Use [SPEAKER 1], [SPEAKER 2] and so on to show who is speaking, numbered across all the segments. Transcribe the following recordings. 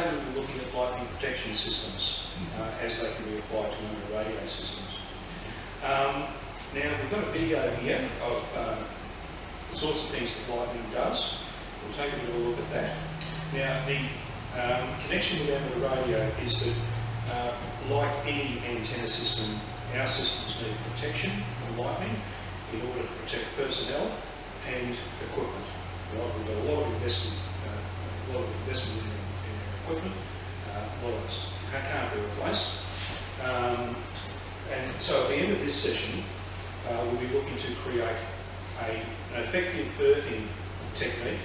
[SPEAKER 1] today we'll be looking at lightning protection systems as they can be applied to under radio systems. Now we've got a video here of the sorts of things that lightning does. We'll take a little look at that. Now the connection with amateur radio is that like any antenna system, our systems need protection from lightning in order to protect personnel and equipment. Right? We've got a lot of investment in our equipment. A lot of it can't be replaced. And so at the end of this session, we'll be looking to create an effective earthing technique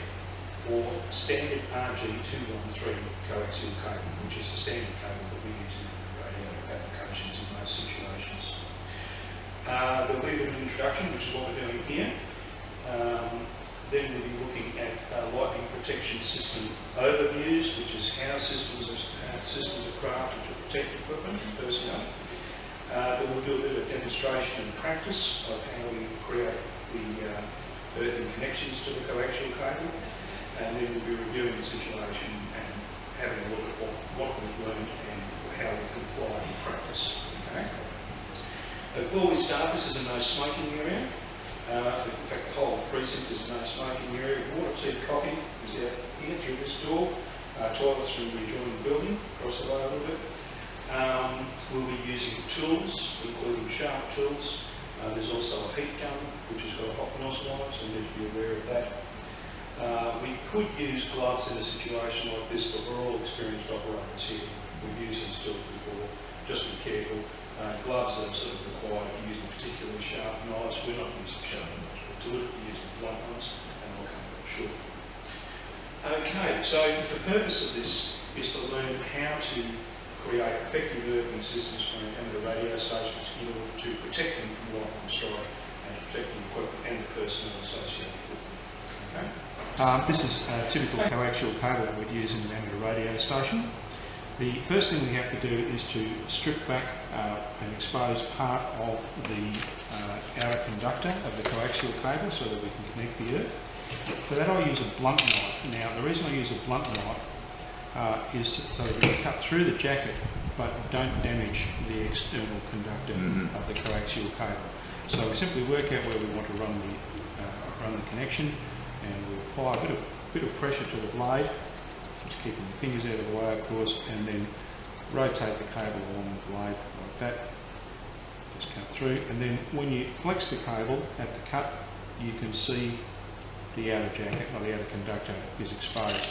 [SPEAKER 1] for standard RG213 coaxial cable, which is the standard cable that we use in radio applications in most situations. There'll be a bit of an introduction, which is what we're doing here. Then we'll be looking at lightning protection system overviews, which is how systems are crafted to protect equipment and personnel. Then we'll do a bit of demonstration and practice of how we create the earthing connections to the coaxial cable. And then we'll be reviewing the situation and having a look at what we've learned and how we can apply in practice. Okay? Before we start, this is a no smoking area. In fact, the whole precinct is a no smoking area. Water, tea, coffee is out here through this door. Toilets from the adjoining building, across the way a little bit. We'll be using tools, including sharp tools. There's also a heat gun, which has got a hot nozzle on it, so we need to be aware of that. We could use gloves in a situation like this, but we're all experienced operators here. We've used these tools before. Just be careful. Gloves are sort of required for using particularly sharp knives. We're not using sharp knives, but deliberately using blunt ones, and I'll come back shortly. Okay, so the purpose of this is to learn how to create effective earthing systems for amateur radio stations in order to protect them from lightning strike and protect the equipment and the personnel associated with them. Okay?
[SPEAKER 2] This is a typical coaxial cable that we'd use in an amateur radio station. The first thing we have to do is to strip back and expose part of the outer conductor of the coaxial cable so that we can connect the earth. For that I use a blunt knife. Now the reason I use a blunt knife is so that we can cut through the jacket but don't damage the external conductor of the coaxial cable. So we simply work out where we want to run the connection, and we apply a bit of pressure to the blade, just keeping the fingers out of the way of course, and then rotate the cable along the blade like that. Just cut through, and then when you flex the cable at the cut, you can see the outer jacket or the outer conductor is exposed.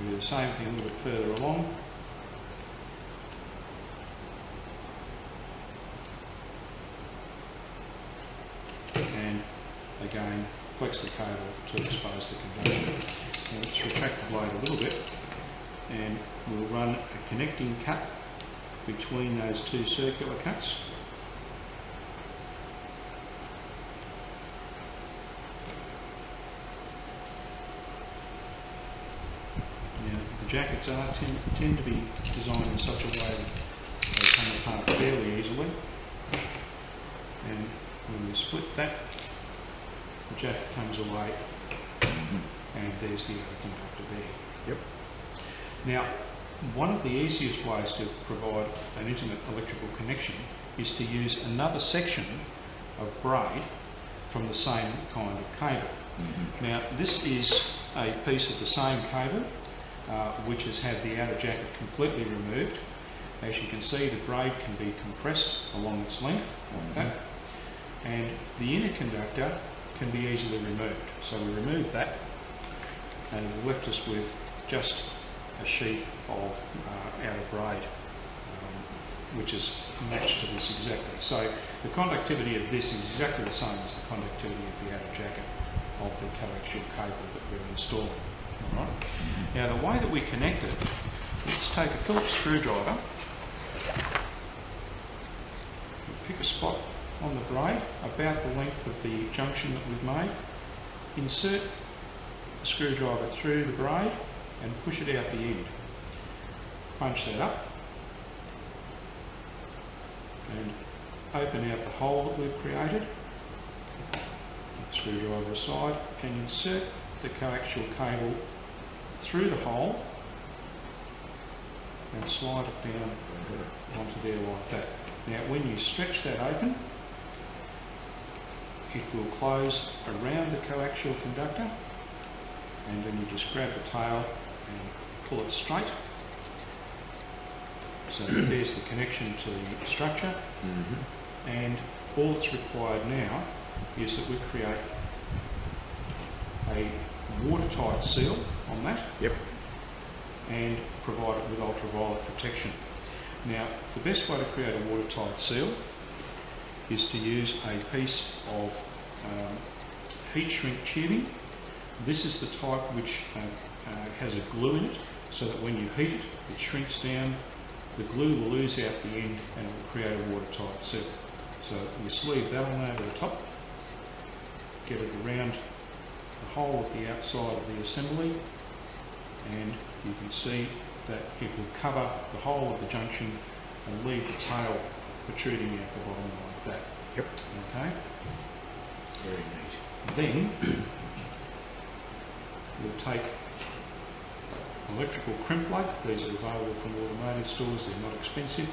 [SPEAKER 2] We do the same thing a little bit further along. And again, flex the cable to expose the conductor. Now let's retract the blade a little bit, and we'll run a connecting cut between those two circular cuts. Now the jackets tend to be designed in such a way that they come apart fairly easily, and when we split that, the jacket comes away, and there's the other conductor there.
[SPEAKER 3] Yep.
[SPEAKER 2] Now, one of the easiest ways to provide an internet electrical connection is to use another section of braid from the same kind of cable. Now, this is a piece of the same cable which has had the outer jacket completely removed. As you can see, the braid can be compressed along its length like that, and the inner conductor can be easily removed. So we remove that, and it left us with just a sheath of outer braid, which is matched to this exactly. So the conductivity of this is exactly the same as the conductivity of the outer jacket of the coaxial cable that we're installing. All right? Now the way that we connect it, let's take a Phillips screwdriver, pick a spot on the braid about the length of the junction that we've made, insert the screwdriver through the braid and push it out the end. Punch that up and open out the hole that we've created. Put the screwdriver aside and insert the coaxial cable through the hole and slide it down onto there like that. Now when you stretch that open, it will close around the coaxial conductor, and then you just grab the tail and pull it straight. So there's the connection to the structure, and all that's required now is that we create a watertight seal on that.
[SPEAKER 3] Yep.
[SPEAKER 2] And provide it with ultraviolet protection. Now, the best way to create a watertight seal is to use a piece of heat shrink tubing. This is the type which has a glue in it, so that when you heat it, it shrinks down, the glue will ooze out the end and it will create a watertight seal. So you sleeve that on over the top, get it around the hole at the outside of the assembly, and you can see that it will cover the whole of the junction and leave the tail protruding out the bottom like that.
[SPEAKER 3] Yep.
[SPEAKER 2] Okay?
[SPEAKER 3] Very neat.
[SPEAKER 2] Then we'll take an electrical crimp plug. These are available from automotive stores, they're not expensive.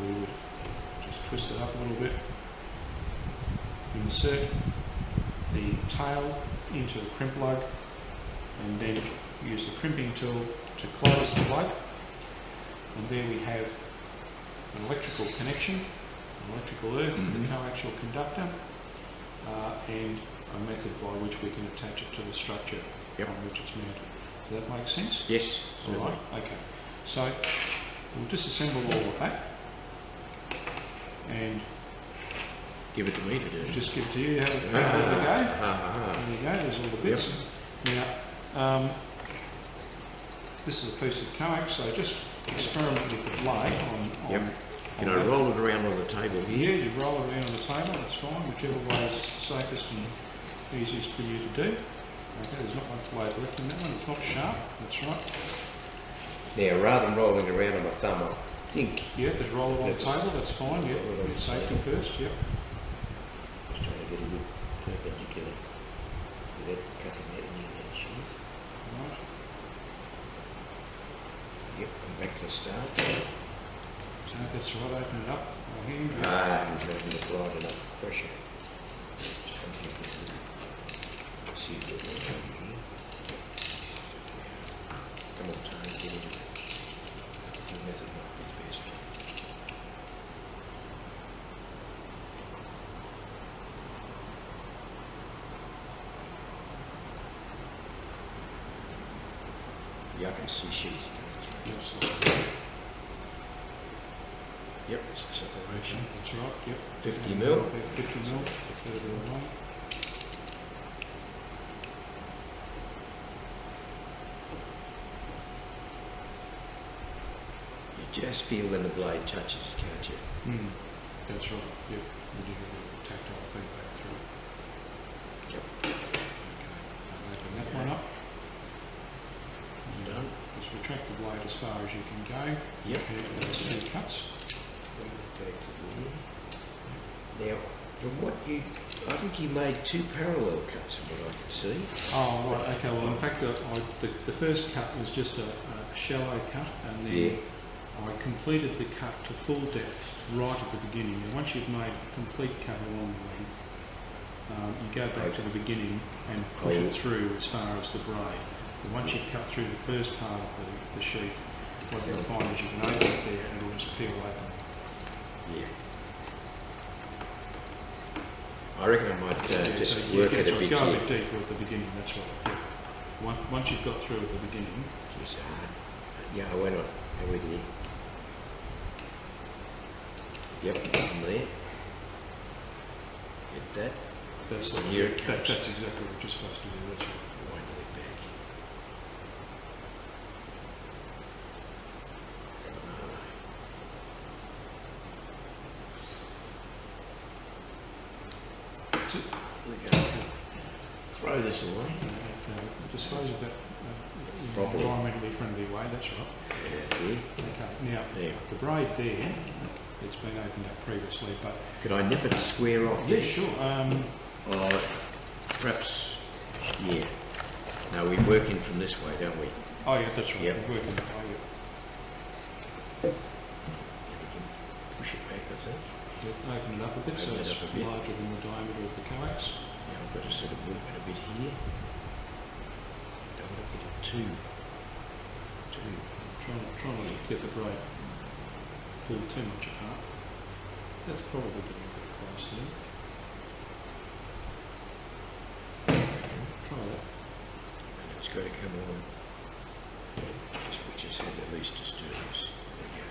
[SPEAKER 2] We would just twist it up a little bit, insert the tail into the crimp plug, and then use the crimping tool to close the plug. And there we have an electrical connection, an electrical earth to the coaxial conductor, and a method by which we can attach it to the structure on which it's mounted. Does that make sense?
[SPEAKER 3] Yes.
[SPEAKER 2] All right. Okay. So we'll disassemble all of that and
[SPEAKER 3] Give it to me to do.
[SPEAKER 2] just give it to you. Have a go. There you go. There's all the bits. Now, this is a piece of coax, so just experiment with the blade on
[SPEAKER 3] Can I roll it around on the table here?
[SPEAKER 2] Yeah, you roll it around on the table, that's fine, whichever way is safest and easiest for you to do. Okay, there's not much blade left in that one, it's not sharp, that's right.
[SPEAKER 3] Now, rather than rolling it around on my thumb, I think...
[SPEAKER 2] Yeah, just roll it on the
[SPEAKER 3] That's-
[SPEAKER 2] table, that's fine, yeah,
[SPEAKER 3] roll it on the
[SPEAKER 2] safety
[SPEAKER 3] table.
[SPEAKER 2] first, yep.
[SPEAKER 3] Just trying to get a good perpendicular without cutting out any of that sheath.
[SPEAKER 2] Right.
[SPEAKER 3] Yep, I'm back to the start.
[SPEAKER 2] So that's right, open it up, right here. Yep.
[SPEAKER 3] I haven't given it wide enough pressure. Just come here with the... See if there's more over here. Come on, Tony, get in. Your method might be the best. Yeah, I can see sheets coming
[SPEAKER 2] Yes,
[SPEAKER 3] through.
[SPEAKER 2] that's
[SPEAKER 3] Yep, it's a separation.
[SPEAKER 2] right, yep.
[SPEAKER 3] 50 mil.
[SPEAKER 2] About 50 mil, further away.
[SPEAKER 3] You just feel when the blade touches it, can't you?
[SPEAKER 2] That's right, yep. We do get a bit of tactile feedback through it.
[SPEAKER 3] Yep.
[SPEAKER 2] Okay, I'll open that one up.
[SPEAKER 3] Done.
[SPEAKER 2] Just retract the blade as far as you can go.
[SPEAKER 3] Yep.
[SPEAKER 2] Connect those two cuts.
[SPEAKER 3] Back to there. Now, from what you, I think you made two parallel cuts from what I could see.
[SPEAKER 2] Oh, right, okay, well in fact the first cut was just a shallow cut, and then I completed the cut to full depth right at the beginning. And once you've made a complete cut along the length, you go back to the beginning and push it through as far as the braid. And once you've cut through the first part of the sheath, what you'll find is you can open it there and it'll just peel open.
[SPEAKER 3] Yeah. I reckon I might just
[SPEAKER 2] So
[SPEAKER 3] work
[SPEAKER 2] yeah,
[SPEAKER 3] it a
[SPEAKER 2] so
[SPEAKER 3] bit
[SPEAKER 2] go a
[SPEAKER 3] here.
[SPEAKER 2] bit deeper at the beginning, that's right. Yeah. Once you've got through at the beginning,
[SPEAKER 3] Just hard. Yeah, I went on. How with you? Yep, I'm there. Get that.
[SPEAKER 2] that's,
[SPEAKER 3] And here it
[SPEAKER 2] that's
[SPEAKER 3] comes.
[SPEAKER 2] exactly what you're supposed to do, that's right.
[SPEAKER 3] Winding it back.
[SPEAKER 2] That's it.
[SPEAKER 3] We go. Throw this away.
[SPEAKER 2] Dispose of that in an
[SPEAKER 3] Properly.
[SPEAKER 2] environmentally friendly way, that's right.
[SPEAKER 3] Yeah, there.
[SPEAKER 2] Okay, now
[SPEAKER 3] There.
[SPEAKER 2] the braid there, it's been opened up previously, but
[SPEAKER 3] Could I nip it square off
[SPEAKER 2] yeah,
[SPEAKER 3] there?
[SPEAKER 2] sure.
[SPEAKER 3] Or perhaps, yeah. No, we work in from this way, don't we?
[SPEAKER 2] Oh yeah, that's right.
[SPEAKER 3] Yep.
[SPEAKER 2] We're working that way.
[SPEAKER 3] we can push it back, I think.
[SPEAKER 2] Open it up a bit so
[SPEAKER 3] Open it
[SPEAKER 2] it's
[SPEAKER 3] up a bit.
[SPEAKER 2] larger than the diameter of the coax.
[SPEAKER 3] Now I've got to sort of work it a bit here. Don't want to get it too.
[SPEAKER 2] Try not to get the braid pulled too much apart. That's probably getting a bit close there. Try that.
[SPEAKER 3] And it's got to come on. Which has had the least disturbance. There we go.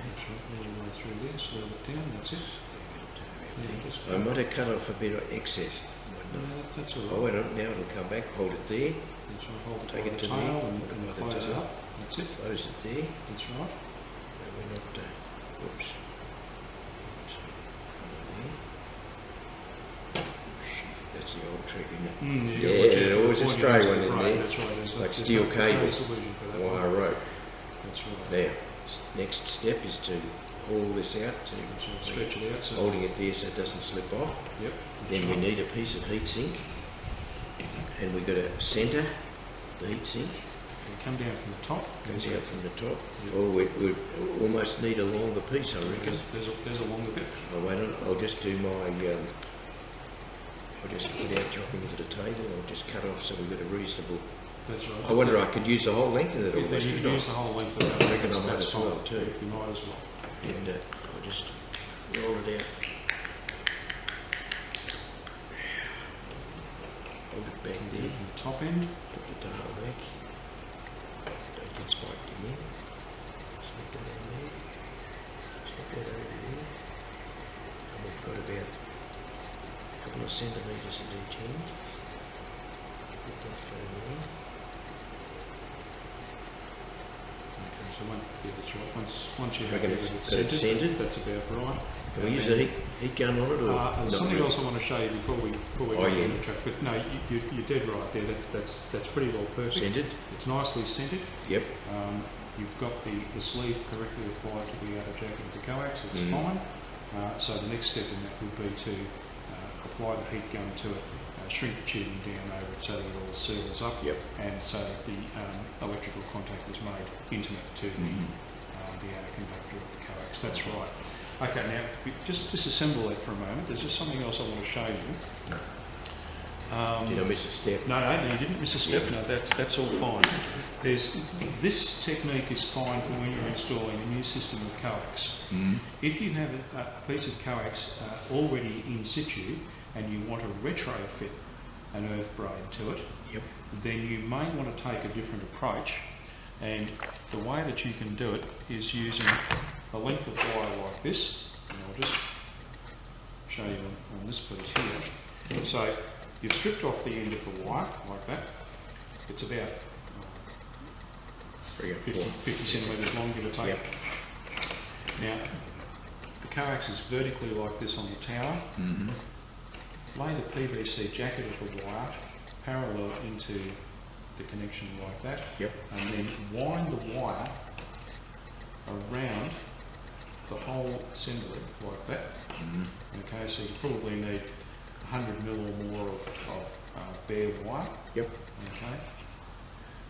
[SPEAKER 2] That's right, all the way through there, slow it down, that's it. Yeah, just
[SPEAKER 3] I might have cut off a bit of excess.
[SPEAKER 2] no, that's all
[SPEAKER 3] Oh,
[SPEAKER 2] right.
[SPEAKER 3] wait, now it'll come back. Hold it there.
[SPEAKER 2] That's right, hold it
[SPEAKER 3] Take
[SPEAKER 2] by
[SPEAKER 3] it
[SPEAKER 2] the
[SPEAKER 3] to me.
[SPEAKER 2] tail and
[SPEAKER 3] By the
[SPEAKER 2] close it
[SPEAKER 3] tail.
[SPEAKER 2] up. That's it,
[SPEAKER 3] Close it there.
[SPEAKER 2] that's right.
[SPEAKER 3] No, we're not. Whoops. That's the old trick, isn't it?
[SPEAKER 2] Yeah,
[SPEAKER 3] Yeah,
[SPEAKER 2] watch out,
[SPEAKER 3] there always a
[SPEAKER 2] pointing
[SPEAKER 3] stray
[SPEAKER 2] into
[SPEAKER 3] one
[SPEAKER 2] the
[SPEAKER 3] in
[SPEAKER 2] braid,
[SPEAKER 3] there.
[SPEAKER 2] That's right,
[SPEAKER 3] Like
[SPEAKER 2] there's
[SPEAKER 3] steel
[SPEAKER 2] no
[SPEAKER 3] cable.
[SPEAKER 2] solution for that
[SPEAKER 3] Wire
[SPEAKER 2] one.
[SPEAKER 3] rope.
[SPEAKER 2] That's right.
[SPEAKER 3] Now, next step is to haul this out. So you
[SPEAKER 2] That's right,
[SPEAKER 3] can
[SPEAKER 2] stretch it out so.
[SPEAKER 3] holding it there so it doesn't slip off.
[SPEAKER 2] Yep.
[SPEAKER 3] Then we need a piece of heat sink, and we've got to centre the heat sink.
[SPEAKER 2] Come down from the top.
[SPEAKER 3] Comes out from the top.
[SPEAKER 2] Yep.
[SPEAKER 3] Oh, we almost need a longer piece, I reckon.
[SPEAKER 2] There's a longer bit.
[SPEAKER 3] Oh, wait, I'll just do my. I'll just, without dropping into the table, I'll just cut off so we've got a reasonable.
[SPEAKER 2] That's right.
[SPEAKER 3] I wonder I could use the whole length of it
[SPEAKER 2] Yeah,
[SPEAKER 3] almost.
[SPEAKER 2] you
[SPEAKER 3] couldn't
[SPEAKER 2] can
[SPEAKER 3] I?
[SPEAKER 2] use the whole length of that.
[SPEAKER 3] I reckon I might
[SPEAKER 2] That's
[SPEAKER 3] as well
[SPEAKER 2] fine.
[SPEAKER 3] too.
[SPEAKER 2] You might as well.
[SPEAKER 3] And I'll just roll it out. Hold it back there.
[SPEAKER 2] From the top end.
[SPEAKER 3] Put the tail back. Don't get spiked again. Slip that in there. Slip that over there. And we've got about a couple of centimetres at each end. Put that through there.
[SPEAKER 2] Okay, so that's right. Once you have
[SPEAKER 3] Reckon
[SPEAKER 2] it
[SPEAKER 3] it's got it centred?
[SPEAKER 2] that's about right.
[SPEAKER 3] Can we use the heat gun on it or
[SPEAKER 2] There's
[SPEAKER 3] not
[SPEAKER 2] something
[SPEAKER 3] really?
[SPEAKER 2] else I want to show you before we
[SPEAKER 3] Oh,
[SPEAKER 2] go
[SPEAKER 3] yeah.
[SPEAKER 2] down the track. But no, you're dead right there. That's pretty well perfect.
[SPEAKER 3] Centred?
[SPEAKER 2] It's nicely centred.
[SPEAKER 3] Yep.
[SPEAKER 2] You've got the sleeve correctly applied to the outer jacket of the coax. It's
[SPEAKER 3] Mhm.
[SPEAKER 2] fine. So the next step in that would be to apply the heat gun to it, shrink the tubing down over it so that it all seals up,
[SPEAKER 3] Yep.
[SPEAKER 2] and so that the electrical contact is made intimate to the outer conductor of the coax. That's right. Okay, now just disassemble that for a moment. There's just something else I want to show you.
[SPEAKER 3] Did I miss a step?
[SPEAKER 2] No, you didn't miss a step. No, that's all fine. This technique is fine for when you're installing a new system of coax. If you have a piece of coax already in situ and you want to retrofit an earth braid to it,
[SPEAKER 3] Yep.
[SPEAKER 2] then you may want to take a different approach. And the way that you can do it is using a length of wire like this. And I'll just show you on this piece here. So you've stripped off the end of the wire like that. It's about 50 centimetres long, give or take.
[SPEAKER 3] Yep.
[SPEAKER 2] Now, the coax is vertically like this on the tower. Lay the PVC jacket of the wire parallel into the connection like that.
[SPEAKER 3] Yep.
[SPEAKER 2] And then wind the wire around the whole assembly like that. Okay, so you probably need 100 mil or more of bare wire.
[SPEAKER 3] Yep.
[SPEAKER 2] Okay.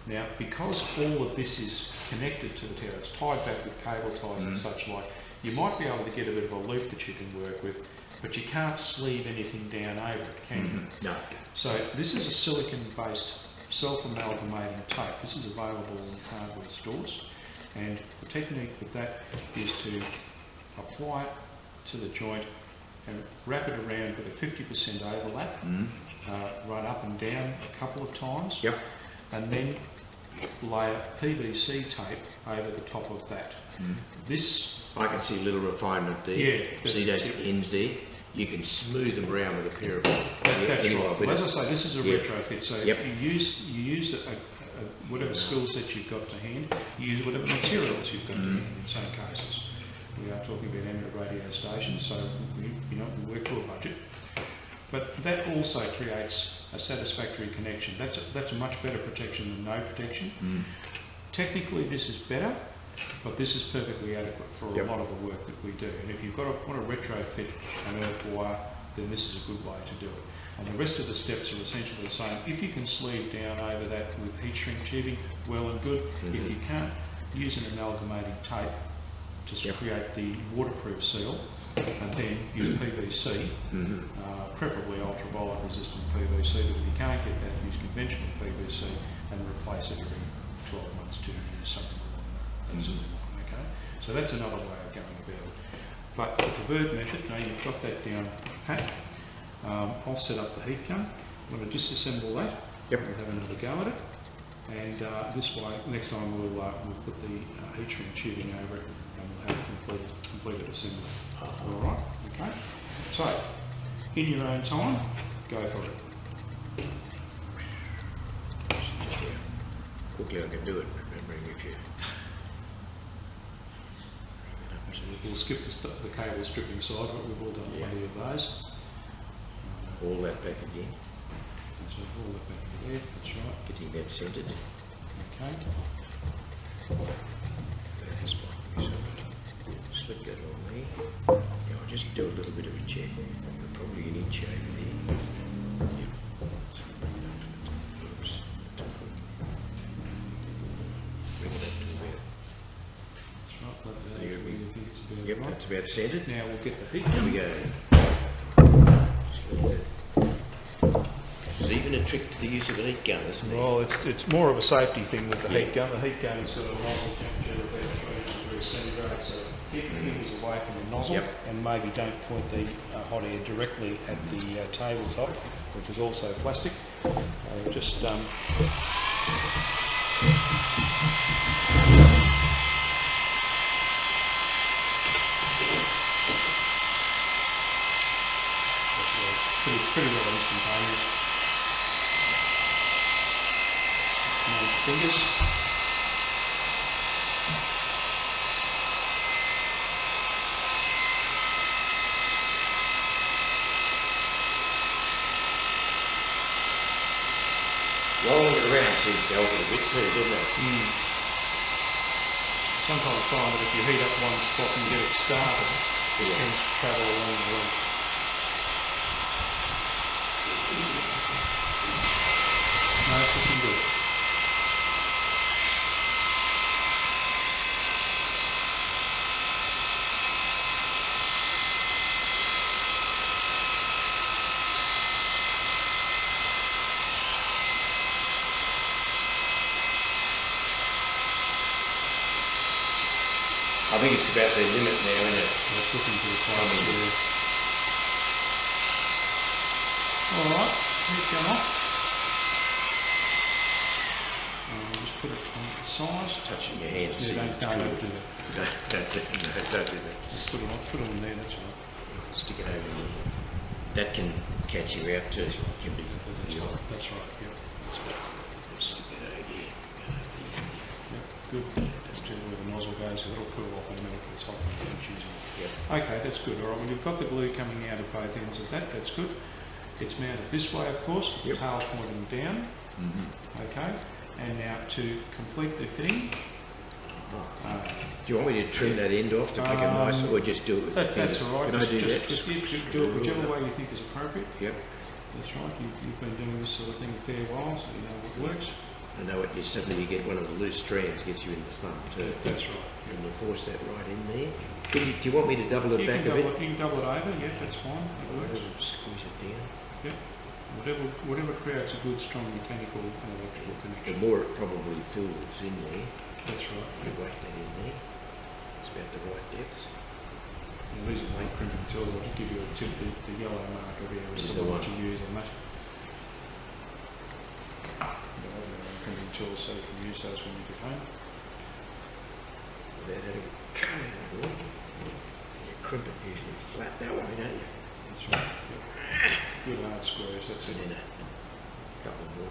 [SPEAKER 2] Now, because all of this is connected to the tower, it's tied back with cable ties and such like, you might be able to get a bit of a loop that you can work with, but you can't sleeve anything down over it, can you?
[SPEAKER 3] No.
[SPEAKER 2] So this is a silicon-based self-amalgamating tape. This is available in hardware stores, and the technique with that is to apply it to the joint and wrap it around with a 50% overlap, run up and down a couple of times,
[SPEAKER 3] Yep.
[SPEAKER 2] and then lay PVC tape over the top of that. This,
[SPEAKER 3] I can see a little refinement there.
[SPEAKER 2] Yeah,
[SPEAKER 3] See those ends there? You can smooth them around with a pair of
[SPEAKER 2] that's
[SPEAKER 3] anyway,
[SPEAKER 2] right.
[SPEAKER 3] but
[SPEAKER 2] Well, as I say, this is a
[SPEAKER 3] Yeah.
[SPEAKER 2] retrofit, so
[SPEAKER 3] Yep.
[SPEAKER 2] you use whatever skill set you've got to hand, you use whatever materials you've got to hand in some cases. We are talking about amateur radio stations, so we work to a budget. But that also creates a satisfactory connection. That's a much better protection than no protection. Technically, this is better, but this is perfectly adequate for a
[SPEAKER 3] Yep.
[SPEAKER 2] lot of the work that we do. And if you've want to retrofit an earth wire, then this is a good way to do it. And the rest of the steps are essentially the same. If you can sleeve down over that with heat shrink tubing, well and good. If you can't, use an amalgamating tape to
[SPEAKER 3] Yep.
[SPEAKER 2] create the waterproof seal, and then use PVC, preferably ultraviolet resistant PVC, but if you can't get that, use conventional PVC and replace it every 12 months, 2 years, something along that sort of line, okay? So that's another way of going about it. But the preferred method, now you've got that down pat, I'll set up the heat gun. I'm going to disassemble that.
[SPEAKER 3] Yep.
[SPEAKER 2] We'll have another go at it. And this way, next time we'll put the heat shrink tubing over it and we'll have it completed assembly. All right, okay. So, in your own time, go for it.
[SPEAKER 3] Just quickly I can do it, remembering if you...
[SPEAKER 2] So we'll skip the cable stripping side of it. We've all done plenty of those.
[SPEAKER 3] All that back again,
[SPEAKER 2] So all that back there, that's right.
[SPEAKER 3] getting that centred.
[SPEAKER 2] Okay.
[SPEAKER 3] That is fine. So slip that on there. Yeah, I'll just do a little bit of a check. Probably an inch over there. Yep. So bring it up to the top. Oops. Bring it up to about...
[SPEAKER 2] That's right. Like that.
[SPEAKER 3] There we
[SPEAKER 2] I think it's about
[SPEAKER 3] Yep,
[SPEAKER 2] right.
[SPEAKER 3] that's about centred.
[SPEAKER 2] Now we'll get the heat
[SPEAKER 3] There
[SPEAKER 2] gun.
[SPEAKER 3] we go. There's even a trick to the use of a heat gun, isn't there?
[SPEAKER 2] Well, it's more of a safety thing with the heat gun. The heat gun has got a nozzle temperature of about 300 degrees centigrade, so keep your fingers away from the nozzle.
[SPEAKER 3] Yep.
[SPEAKER 2] And maybe don't point the hot air directly at the tabletop, which is also plastic. Just pretty well instantaneous. No fingers.
[SPEAKER 3] Rolling it around seems to help it a bit too, doesn't it?
[SPEAKER 2] Sometimes find that if you heat up one spot and get it started, it
[SPEAKER 3] Yeah.
[SPEAKER 2] tends to travel along the length. No, it's looking good.
[SPEAKER 3] I think it's about the limit now, isn't it?
[SPEAKER 2] It's looking pretty close there. Alright, heat gun off. We'll just put it on the side.
[SPEAKER 3] Just touching your hand.
[SPEAKER 2] Yeah, don't do that.
[SPEAKER 3] Don't do that.
[SPEAKER 2] Put it on there, that's right.
[SPEAKER 3] Stick it over here. That can catch you out too. Can be.
[SPEAKER 2] That's right, yeah. That's right.
[SPEAKER 3] Stick it over here.
[SPEAKER 2] Yep, good. That's just where the nozzle goes, so it'll cool off in a minute, it's hot and finish using it.
[SPEAKER 3] Yep.
[SPEAKER 2] Okay, that's good. All right, well, you've got the glue coming out of both ends of that, that's good. It's mounted this way, of course, the
[SPEAKER 3] Yep.
[SPEAKER 2] tail's pointing down. Okay, and now to complete the fitting,
[SPEAKER 3] Do you want me to trim that end off to make it nice, or just do it with the
[SPEAKER 2] that's
[SPEAKER 3] finger?
[SPEAKER 2] all right.
[SPEAKER 3] Can I do that?
[SPEAKER 2] Just do it whichever way you think is appropriate.
[SPEAKER 3] Yep.
[SPEAKER 2] That's right. You've been doing this sort of thing a fair while, so you know what works.
[SPEAKER 3] I know what you suddenly you get one of the loose strands gets you in the thumb too.
[SPEAKER 2] That's right.
[SPEAKER 3] And you force that right in there. Do you want me to double it
[SPEAKER 2] You
[SPEAKER 3] back
[SPEAKER 2] can
[SPEAKER 3] a bit?
[SPEAKER 2] you can double it over. Yeah, that's fine. That works.
[SPEAKER 3] Squeeze it down.
[SPEAKER 2] Yep. Whatever creates a good, strong mechanical and electrical
[SPEAKER 3] The
[SPEAKER 2] connection.
[SPEAKER 3] more it probably fills in there,
[SPEAKER 2] That's right.
[SPEAKER 3] you whack that in there. It's about the right depth.
[SPEAKER 2] Now, these are late crimping tools. I'll just give you a tip. The yellow marker there is
[SPEAKER 3] Is
[SPEAKER 2] the
[SPEAKER 3] the
[SPEAKER 2] one
[SPEAKER 3] one.
[SPEAKER 2] to use on that. Crimping tools, so you can use those when you get home.
[SPEAKER 3] Without having to cut it out of it. You crimp it usually flat that way, don't you?
[SPEAKER 2] That's right. Yep. Good hard squares. That's
[SPEAKER 3] And
[SPEAKER 2] it.
[SPEAKER 3] then a couple of more.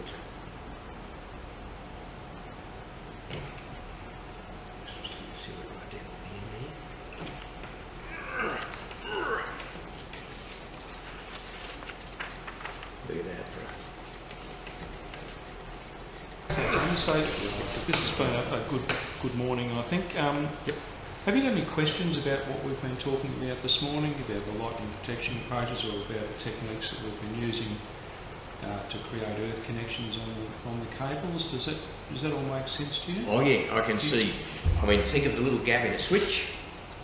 [SPEAKER 3] See it right down at the end there. Look at that, bro.
[SPEAKER 2] Okay, Tony, so this has been a good morning, I think.
[SPEAKER 3] Yep.
[SPEAKER 2] Have you got any questions about what we've been talking about this morning, about the lightning protection approaches, or about the techniques that we've been using to create earth connections on the cables? Does Does that all make sense to you?
[SPEAKER 3] Oh yeah, I can see. I mean, think of the little gap in a switch,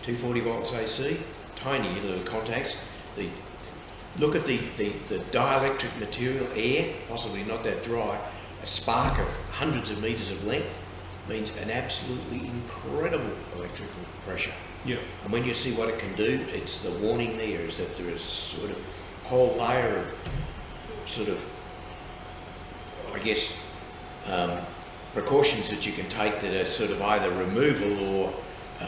[SPEAKER 3] 240 volts AC, tiny little contacts. Look at the dielectric material, air, possibly not that dry, a spark of hundreds of metres of length means an absolutely incredible electrical pressure.
[SPEAKER 2] Yeah.
[SPEAKER 3] And when you see what it can do, it's the warning there is that there is sort of a whole layer of sort of, I guess, precautions that you can take that are sort of either removal or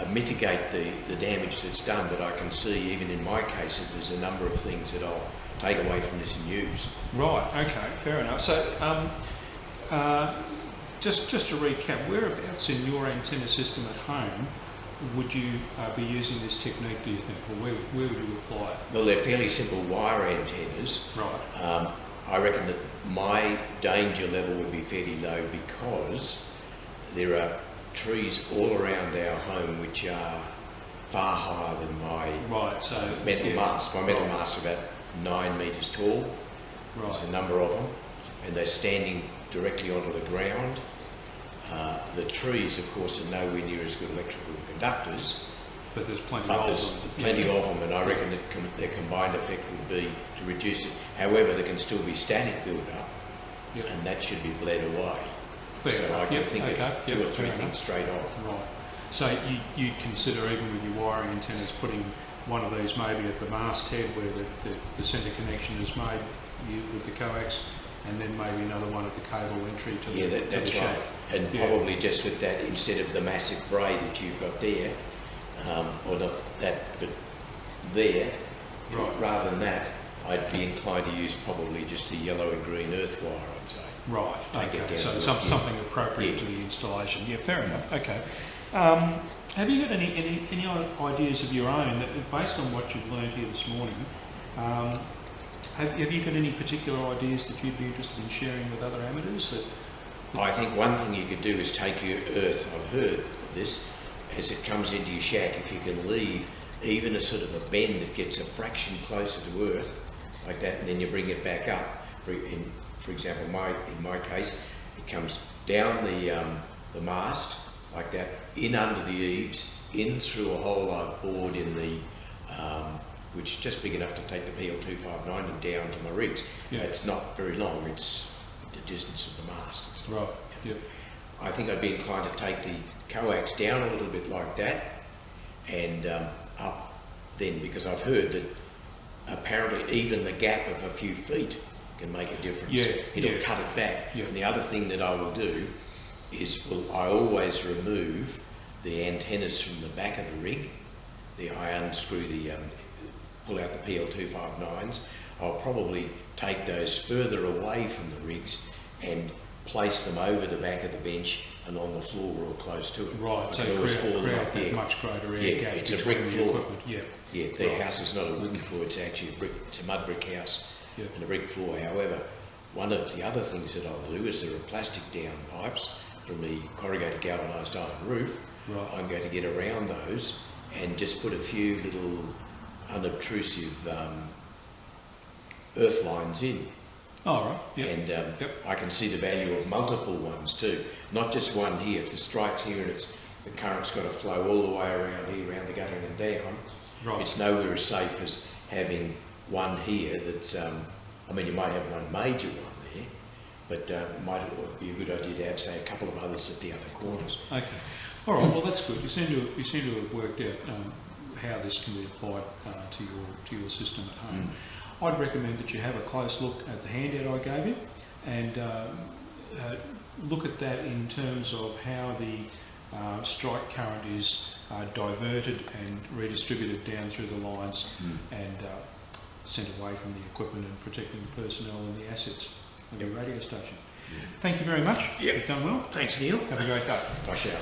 [SPEAKER 3] mitigate the damage that's done. But I can see, even in my case, that there's a number of things that I'll take away from this and use.
[SPEAKER 2] Right, okay, fair enough. So, just to recap, whereabouts in your antenna system at home would you be using this technique, do you think, or where would you apply it?
[SPEAKER 3] Well, they're fairly simple wire antennas.
[SPEAKER 2] Right.
[SPEAKER 3] I reckon that my danger level would be fairly low because there are trees all around our home which are far higher than my metal mast. My metal mast is about 9 metres tall.
[SPEAKER 2] Right.
[SPEAKER 3] There's a number of them, and they're standing directly onto the ground. The trees, of course, are nowhere near as good electrical conductors,
[SPEAKER 2] but there's plenty
[SPEAKER 3] but
[SPEAKER 2] of
[SPEAKER 3] there's
[SPEAKER 2] them.
[SPEAKER 3] plenty of them, and I reckon that their combined effect would be to reduce it. However, there can still be static build-up, and that should be bled away.
[SPEAKER 2] Fair.
[SPEAKER 3] So I can think of 2 or 3
[SPEAKER 2] fair
[SPEAKER 3] things
[SPEAKER 2] enough.
[SPEAKER 3] straight off.
[SPEAKER 2] Right. So you'd consider, even with your wiring antennas, putting one of these maybe at the masthead where the centre connection is made with the coax, and then maybe another one at the cable entry to the
[SPEAKER 3] that's
[SPEAKER 2] shape.
[SPEAKER 3] right. And probably just with that, instead of the massive braid that you've got there, or not that, but there, rather than that, I'd be inclined to use probably just a yellow and green earth wire, I'd say.
[SPEAKER 2] Right,
[SPEAKER 3] Take it
[SPEAKER 2] okay,
[SPEAKER 3] down
[SPEAKER 2] so
[SPEAKER 3] to
[SPEAKER 2] something appropriate to the installation. Yeah, fair enough, okay. Have you got any ideas of your own, that, based on what you've learned here this morning, have you got any particular ideas that you'd be interested in sharing with other amateurs?
[SPEAKER 3] I think one thing you could do is take your earth, I've heard of this, as it comes into your shack, if you can leave even a sort of a bend that gets a fraction closer to earth, like that, and then you bring it back up. For example, in my case, it comes down the mast, like that, in under the eaves, in through a hole I've bored in the, which is just big enough to take the PL259 and down to my rigs.
[SPEAKER 2] Yeah.
[SPEAKER 3] It's not very long, it's the distance of the mast.
[SPEAKER 2] Right, yeah.
[SPEAKER 3] I think I'd be inclined to take the coax down a little bit like that and up then, because I've heard that apparently even the gap of a few feet can make a difference. It'll cut it back.
[SPEAKER 2] Yeah.
[SPEAKER 3] And the other thing that I will do is I always remove the antennas from the back of the rig. I unscrew pull out the PL259s. I'll probably take those further away from the rigs and place them over the back of the bench and on the floor or close to it.
[SPEAKER 2] Right, so create that much greater air gap
[SPEAKER 3] it's a
[SPEAKER 2] between
[SPEAKER 3] brick
[SPEAKER 2] the
[SPEAKER 3] floor.
[SPEAKER 2] equipment.
[SPEAKER 3] The house is not a wooden floor, it's actually a brick, it's a mud brick house and a brick floor. However, one of the other things that I'll do is there are plastic down pipes from the corrugated galvanised iron roof.
[SPEAKER 2] Right.
[SPEAKER 3] I'm going to get around those and just put a few little unobtrusive earth lines in.
[SPEAKER 2] Oh, right. Yep.
[SPEAKER 3] And I can see the value of multiple ones too, not just one here. If the strike's here and the current's got to flow all the way around here, around the guttering and down, it's nowhere as safe as having one here that's, I mean, you might have one major one there, but it might be a good idea to have, say, a couple of others at the other corners.
[SPEAKER 2] Okay. All right, well, that's good. You seem to have worked out how this can be applied to your system at home. I'd recommend that you have a close look at the handout I gave you and look at that in terms of how the strike current is diverted and redistributed down through the lines and sent away from the equipment and protecting the personnel and the assets of your radio station. Thank you very much. You've done well.
[SPEAKER 3] Thanks, Neil.
[SPEAKER 2] Have a great day.
[SPEAKER 3] I shall.